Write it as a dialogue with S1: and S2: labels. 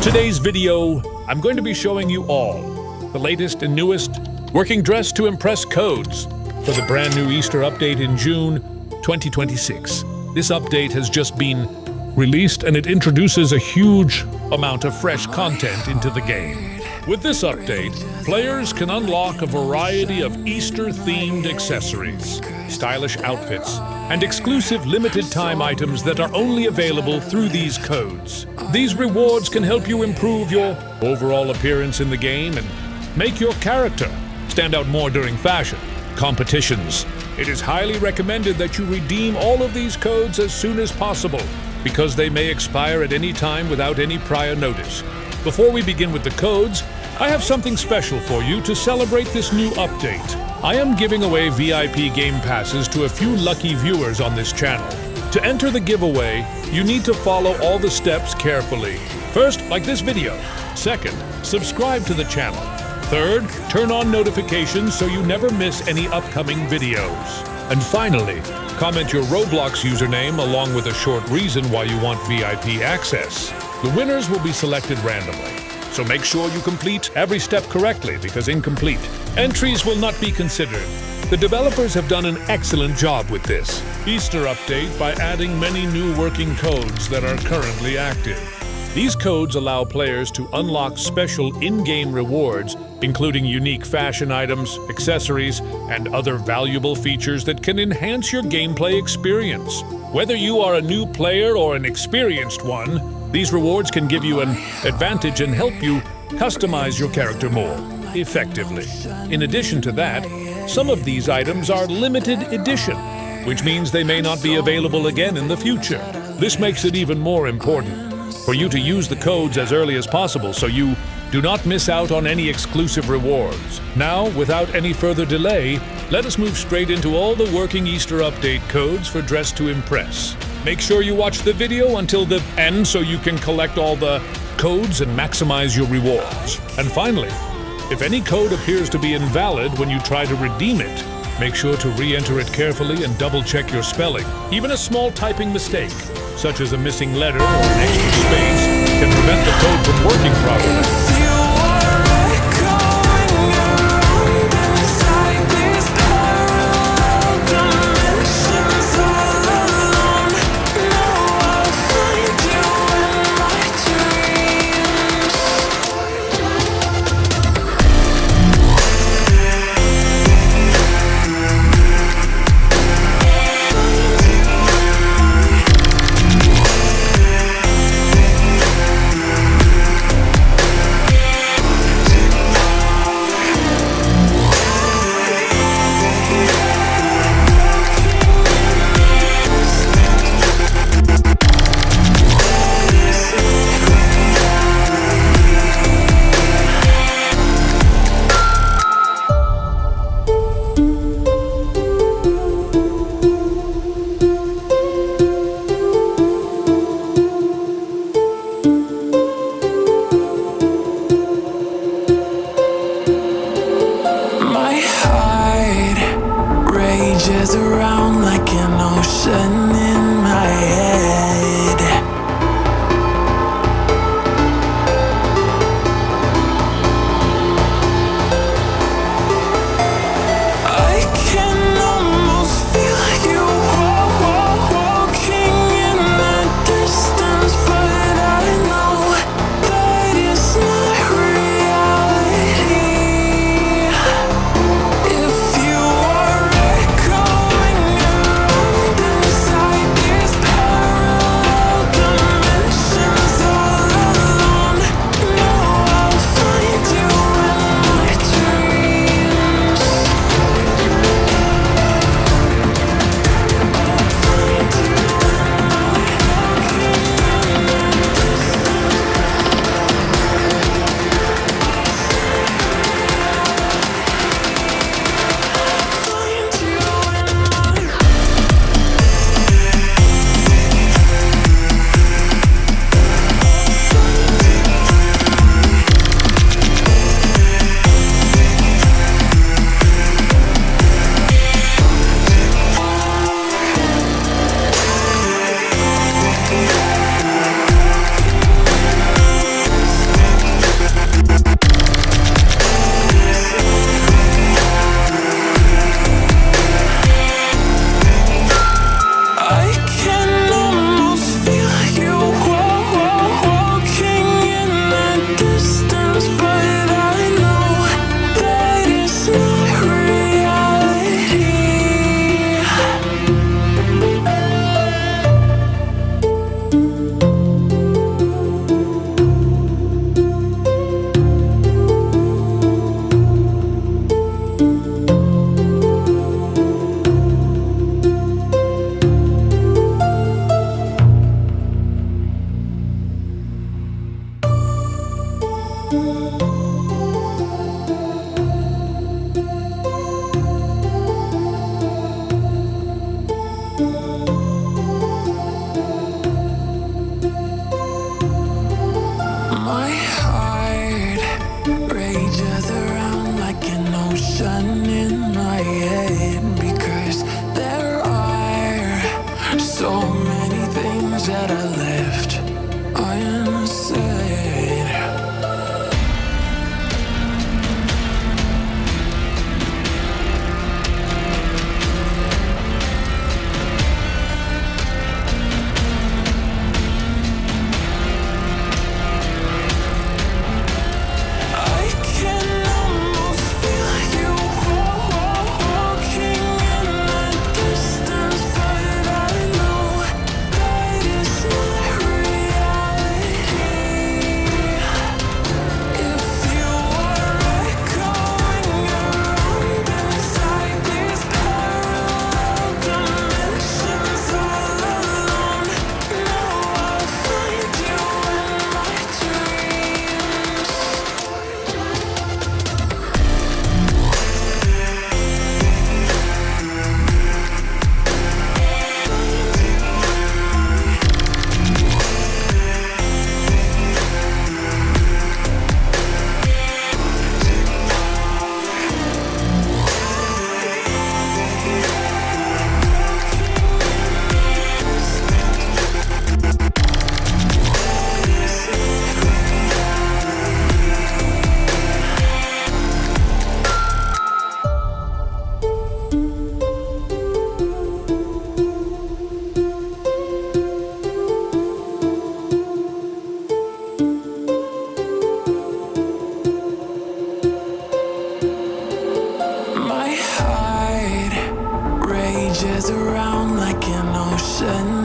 S1: today's video, I'm going to be showing you all the latest and newest working dressed to impress codes for the brand new Easter update in June 2026. This update has just been released and it introduces a huge amount of fresh content into the game. With this update, players can unlock a variety of Easter-themed accessories, stylish outfits, and exclusive limited-time items that are only available through these codes. These rewards can help you improve your overall appearance in the game and make your character stand out more during fashion competitions. It is highly recommended that you redeem all of these codes as soon as possible, because they may expire at any time without any prior notice. Before we begin with the codes, I have something special for you to celebrate this new update. I am giving away VIP game passes to a few lucky viewers on this channel. To enter the giveaway, you need to follow all the steps carefully. First, like this video. Second, subscribe to the channel. Third, turn on notifications so you never miss any upcoming videos. And finally, comment your Roblox username along with a short reason why you want VIP access. The winners will be selected randomly, so make sure you complete every step correctly, because incomplete entries will not be considered. The developers have done an excellent job with this Easter update by adding many new working codes that are currently active. These codes allow players to unlock special in-game rewards, including unique fashion items, accessories, and other valuable features that can enhance your gameplay experience. Whether you are a new player or an experienced one, these rewards can give you an advantage and help you customize your character more effectively. In addition to that, some of these items are limited edition, which means they may not be available again in the future. This makes it even more important for you to use the codes as early as possible so you do not miss out on any exclusive rewards. Now, without any further delay, let us move straight into all the working Easter update codes for Dress to Impress. Make sure you watch the video until the end so you can collect all the codes and maximize your rewards. And finally, if any code appears to be invalid when you try to redeem it, make sure to re-enter it carefully and double-check your spelling. Even a small typing mistake, such as a missing letter or an extra space, can prevent the code from working properly.
S2: heart rages around like an ocean in my head, because there are so many things that I left unsaid. My heart rages around like an ocean